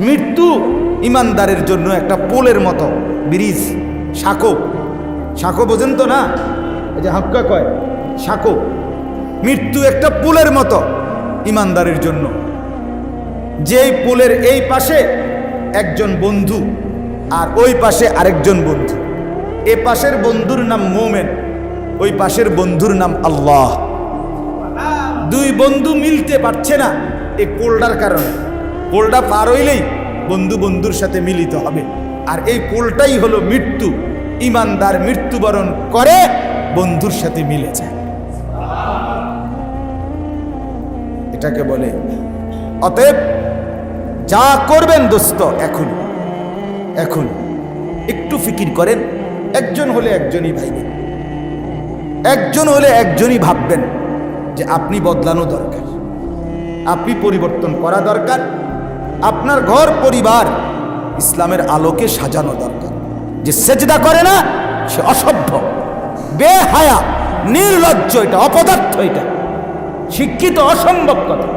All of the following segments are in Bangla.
মৃত্যু ইমানদারের জন্য একটা পোলের মতো, ব্রিজ, সাঁকো। সাঁকো বোঝেন তো না, এই যে হাক্কা কয় সাঁকো। মৃত্যু একটা পোলের মতো ইমানদারের জন্য, যেই পোলের এই পাশে একজন বন্ধু আর ওই পাশে আরেকজন বন্ধু। এ পাশের বন্ধুর নাম মোমেন, ওই পাশের বন্ধুর নাম আল্লাহ। দুই বন্ধু মিলতে পারছে না এই পোলটার কারণে। পোলটা পার হইলেই বন্ধু বন্ধুর সাথে মিলিত হবে, আর এই পোলটাই হলো মৃত্যু। ইমানদার মৃত্যুবরণ করে বন্ধুর সাথে মিলে যায়, এটাকে বলে। অতএব যা করবেন দোস্ত, এখন এখন একটু ফিকির করেন। একজন হলে একজনই ভাইবেন, একজন হলে একজনই ভাববেন যে আপনি বদলানো দরকার, আপনি পরিবর্তন করা দরকার, আপনার ঘর পরিবার ইসলামের আলোকে সাজানো দরকার। যে সেজদা করে না সে অসভ্য, বেহায়া, নির্লজ্জ, এটা অপদার্থ, এটা শিক্ষিত অসম্ভব কথা।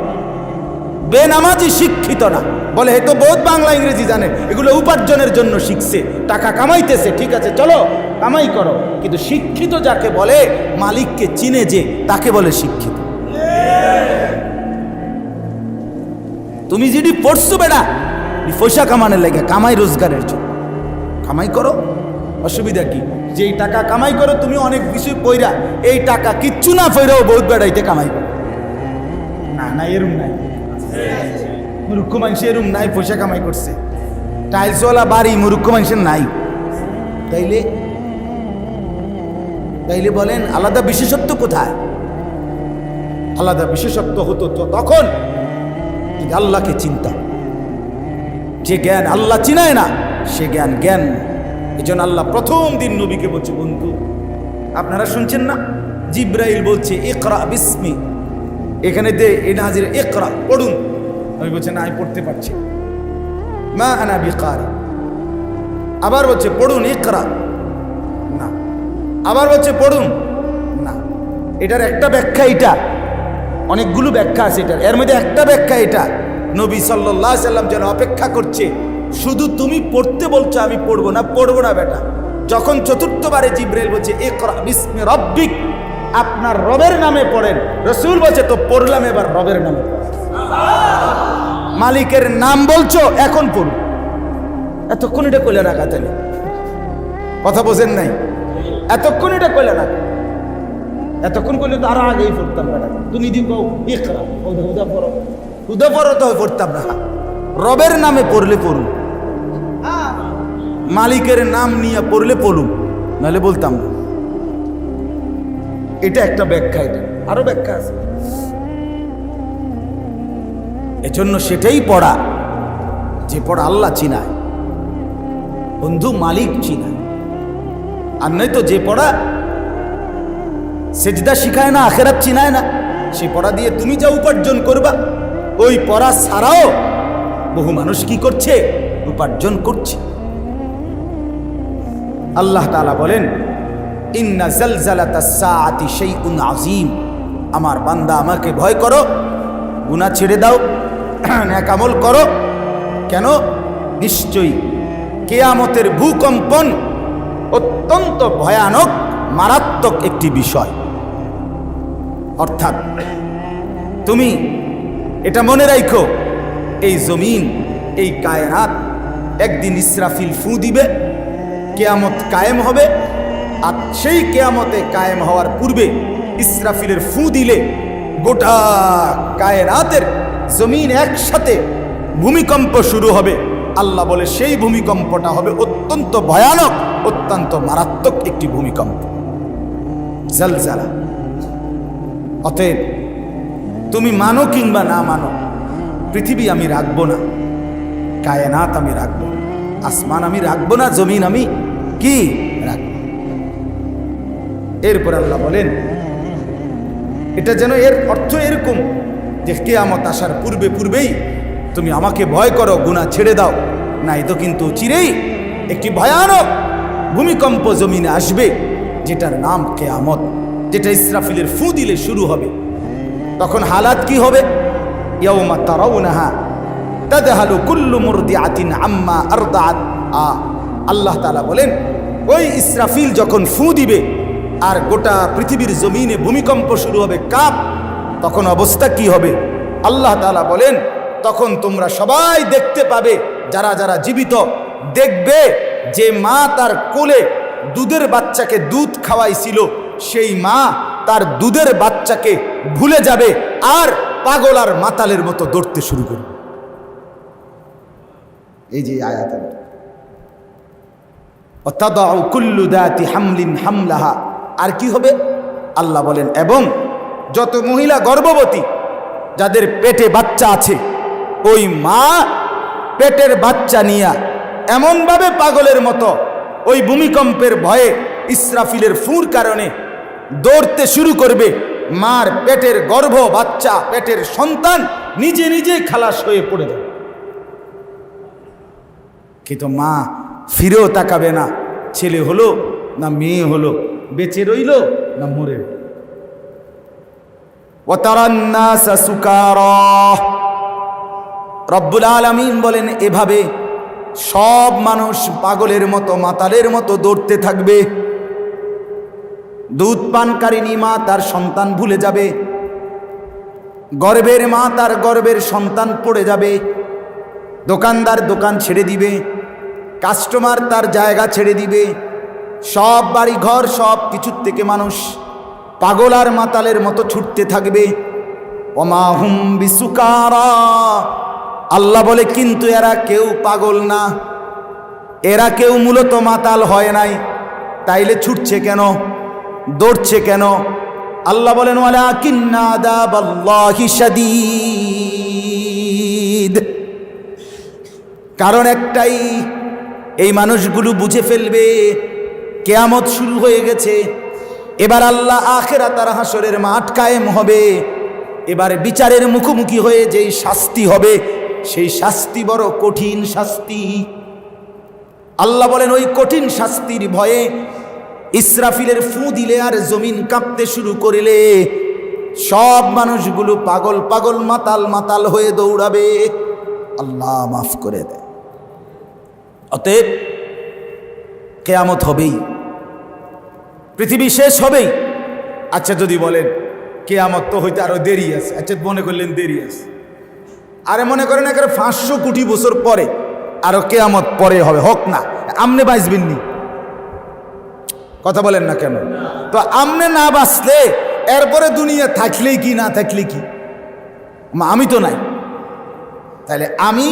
বেনামাজি শিক্ষিত না, বলে হয়তো বহুত বাংলা ইংরেজি জানে, এগুলো উপার্জনের জন্য শিখছে, টাকা কামাইতেছে, ঠিক আছে চলো কামাই করো, কিন্তু শিক্ষিত যাকে বলে, মালিককে চিনে যে, তাকে বলে শিক্ষিত। তুমি যদি পড়ছো বেড়া পয়সা কামানোর লাগে, কামাই রোজগারের জন্য কামাই করো, অসুবিধা কি? যেই টাকা কামাই করো তুমি অনেক কিছু পয়রা, এই টাকা কিচ্ছু না পয়রাও বহুত বেড়াইতে কামাই করো। না না, এরম নাই, মূর্খ মানুষ এরম নাই, পয়সা কামাই করছে, টাইলসওয়ালা বাড়ি, মূর্খ মানুষের নাই। তাইলে তাইলে বলেন আলাদা বিশেষত্ব কোথায়? আলাদা বিশেষত্ব হতো তো তখন আল্লাহকে চিন্তা। যে জ্ঞান আল্লাহ চিনায় না সে জ্ঞান জ্ঞান। এই জন্য আল্লাহ প্রথম দিন নবীকে বলছে, বন্ধু আপনারা শুনছেন না, জিব্রাইল বলছে ইকরা বিসমি, এখানে দে এ নাজির ইকরা, পড়ুন। আমি বলছে না, আমি পড়তে পারছি, মা আনা বিকারি। আবার বলছে পড়ুন ইকরা, না। আবার বলছে পড়ুন, না। এটার একটা ব্যাখ্যা, এটা অনেকগুলো ব্যাখ্যা আছে এটার, এর মধ্যে একটা ব্যাখ্যা এটা, নবী সাল্লাল্লাহু আলাইহি সাল্লাম যেন অপেক্ষা করছে, শুধু তুমি পড়তে বলছো, আমি পড়বো না বেটা। যখন চতুর্থবারে জিব্রাইল বলছে ইকরা বিসমি রাব্বিক, আপনার রবের নামে পড়েন, রাসূল বলছে তো পড়লাম, এবার রবের নামে পড়ো। মালিকের নাম বলছো, এখন পড়ো। এতক্ষণ এটা কইলে রাখা, তাহলে কথা বোঝেন নাই? এতক্ষণ এটা কইলে রাখা, এতক্ষণ করলে তো আরো আগেই পড়তাম বেটা। তুমি দি কও ইকরা, হুদা পড়ো, হুদা পড়ো তো পড়তাম না। রবের নামে পড়লে পড়ুন, মালিকের নাম নিয়ে পড়লে পড়ুন, নাহলে বলতাম না। এটা একটা ব্যাখ্যা, এটা আরো ব্যাখ্যা আছে। এজন্য সেটাই পড়া, যে পড়া আল্লাহ চিনায়, বন্ধু মালিক চিনায়। আর নয় তো যে পড়া সেজদা শিখায় না, আখেরাত চিনায় না, সে পড়া দিয়ে তুমি যা উপার্জন করবা, ওই পড়া ছাড়াও বহু মানুষ কি করছে, উপার্জন করছে। আল্লাহ তাআলা বলেন ইন্না জালজালাতাস সাআতি শাইউন আযীম, আমার বান্দা আমাকে ভয় করো, গুনাহ ছেড়ে দাও, নেক আমল করো। কেন? নিশ্চয়ই কিয়ামতের ভূকম্পন অত্যন্ত ভয়ানক, মারাত্মক একটি বিষয়। অর্থাৎ তুমি এটা মনে রাখো, এই জমিন, এই কায়নাত একদিন ইসরাফিল ফু দিবে, কিয়ামত কায়েম হবে। আর সেই কিয়ামতে কায়েম হওয়ার পূর্বে ইসরাফিলের ফু দিলে গোটা কায়নাতের জমিন একসাথে ভূমিকম্প শুরু হবে। আল্লাহ বলে সেই ভূমিকম্পটা হবে অত্যন্ত ভয়ানক, অত্যন্ত মারাত্মক একটি ভূমিকম্প, জালজালা। অতএব তুমি মানো কিংবা না মানো, পৃথিবী আমি রাখবো না, কায়নাত আমি রাখবো, আসমান আমি রাখবো না, জমিন আমি কি রাখবো। এরপর আল্লাহ বলেন এটা যেন, এর অর্থ এরকম যে কিয়ামত আসার পূর্বে পূর্বেই তুমি আমাকে ভয় করো, গুনাহ ছেড়ে দাও, নাই তো কিন্তু চিরেই একটি ভয়ানক ভূমিকম্প জমিনে আসবে, যেটার নাম কিয়ামত, যেটা ইসরাফিলের ফু দিলে শুরু হবে। তখন হালাত কি হবে? ইয়াউমা তারাউনাহা তাদহালু কুল্লু মুরদিআতিন আম্মা আরদাআত। আল্লাহ তাআলা বলেন, ওই ইসরাফিল যখন ফু দিবে আর গোটা পৃথিবীর জমিনে ভূমিকম্প শুরু হবে, কাপ, তখন অবস্থা কি হবে? আল্লাহ তাআলা বলেন, তখন তোমরা সবাই দেখতে পাবে, যারা যারা জীবিত দেখবে যে মা তার কোলে দুধের বাচ্চাকে দুধ খাওয়াইছিল, সেই মা তার দুধের বাচ্চাকে ভুলে যাবে আর পাগল আর মাতালের মতো দৌড়তে শুরু করবে। এই যে আয়াত, অতাদাউ কুল্লু দাতি হামলিন হামলাহা। আর কি হবে? আল্লাহ বলেন, এবং যত মহিলা গর্ভবতী, যাদের পেটে বাচ্চা আছে, ওই মা পেটের বাচ্চা নিয়া এমনভাবে পাগলের মতো ওই ভূমিকম্পের ভয়ে ইসরাফিলের ফুঁর কারণে দৌড়তে শুরু করবে। মার পেটের গর্ভ বাচ্চা, পেটের সন্তান নিজে নিজে খালাস হয়ে পড়ে যাবে, কিন্তু মা ফিরেও তাকাবে না, ছেলে হলো না মেয়ে হলো, বেঁচে রইল না মরে। ওয়াতারান নাসা সুকারা, রব্বুল আলামিন বলেন, এভাবে সব মানুষ পাগলের মতো মাতালের মতো দৌড়তে থাকবে। দুধ পানকারিনী মা তার সন্তান ভুলে যাবে, গর্ভের মা তার গর্ভের সন্তান পড়ে যাবে, দোকানদার দোকান ছেড়ে দিবে, কাস্টমার তার জায়গা ছেড়ে দিবে, সব বাড়ি ঘর সব কিছুর থেকে মানুষ পাগল আর মাতালের মতো ছুটতে থাকবে। ওমা হুম বিসুকারা, আল্লাহ বলে, কিন্তু এরা কেউ পাগল না, এরা কেউ মূলত মাতাল হয় নাই, তাইলে ছুটছে কেন, দৌড়ছে কেন? আল্লাহ বলেন, ওয়ালাকিন্না আযাবাল্লাহি শাদীদ, কারণ একটাই, এই মানুষগুলো বুঝে ফেলবে কিয়ামত শুরু হয়ে গেছে। এবার আল্লাহ আখিরাত আর হাসরের মাঠ কায়েম হবে, এবার বিচারের মুখোমুখি হয়ে যেই শাস্তি হবে, সেই শাস্তি বড় কঠিন শাস্তি। আল্লাহ বলেন, ওই কঠিন শাস্তির ভয়ে ইসরাফিলের ফু দিলে আর জমিন কাঁপতে শুরু করিলে সব মানুষগুলো পাগল পাগল মাতাল মাতাল হয়ে দৌড়াবে। আল্লাহ মাফ করে দেয়। অতএব কিয়ামত হবেই, পৃথিবী শেষ হবেই। আচ্ছা, যদি বলেন কিয়ামত তো হইতে আরো দেরি আছে, আচ্ছা মনে করলেন দেরি আছে, আরে মনে করেন একেবারে 500 কোটি বছর পরে আরো কিয়ামত পরে হবে, হোক না, আমনে বাঁচবেন নি, কথা বলেন না কেন? তো আমনে না বাঁচলে এরপরে দুনিয়া থাকলেই কি না থাকলে কি? আমি তো নাই, তাহলে আমি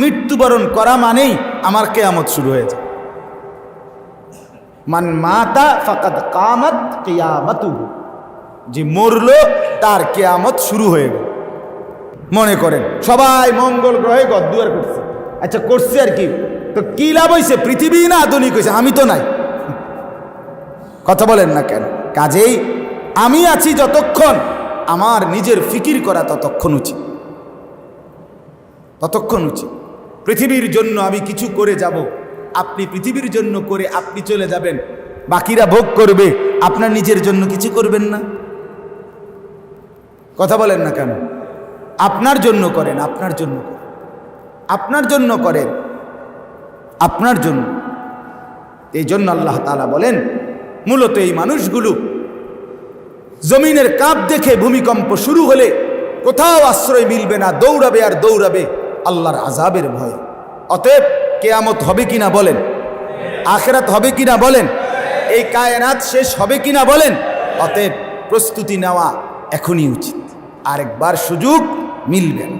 মৃত্যুবরণ করা মানেই আমার কিয়ামত শুরু হয়ে যায়। মান মাতা ফাকাদ কামাত কিয়ামাতুহু, যে মরলো তার কিয়ামত শুরু হয়ে গেল। মনে করেন সবাই মঙ্গল গ্রহে ঘরদুয়ার করছে, আচ্ছা করছে আর কি, তো কি লাভ হয়েছে? পৃথিবী না আধুনিক হয়েছে, আমি তো নাই, কথা বলেন না কেন? কাজেই আমি আছি যতক্ষণ, আমার নিজের ফিকির করা ততক্ষণ উচিত, ততক্ষণ উচিত। পৃথিবীর জন্য আমি কিছু করে যাব, আপনি পৃথিবীর জন্য করে আপনি চলে যাবেন, বাকিরা ভোগ করবে, আপনার নিজের জন্য কিছু করবেন না, কথা বলেন না কেন? আপনার জন্য করেন, আপনার জন্য করেন, আপনার জন্য করেন, আপনার জন্য। এই জন্য আল্লাহ তাআলা বলেন, মূলত এই মানুষগুলো জমিনের কাঁপ দেখে ভূমিকম্প শুরু হলে কোথাও আশ্রয় মিলবে না, দৌড়াবে আর দৌড়াবে আল্লাহর আযাবের ভয়ে। অতএব কিয়ামত হবে কিনা বলেন, আখিরাত হবে কিনা বলেন, এই কায়নাত শেষ হবে কিনা বলেন। অতএব প্রস্তুতি নেওয়া এখনই উচিত, আরেকবার সুযোগ মিলবে না।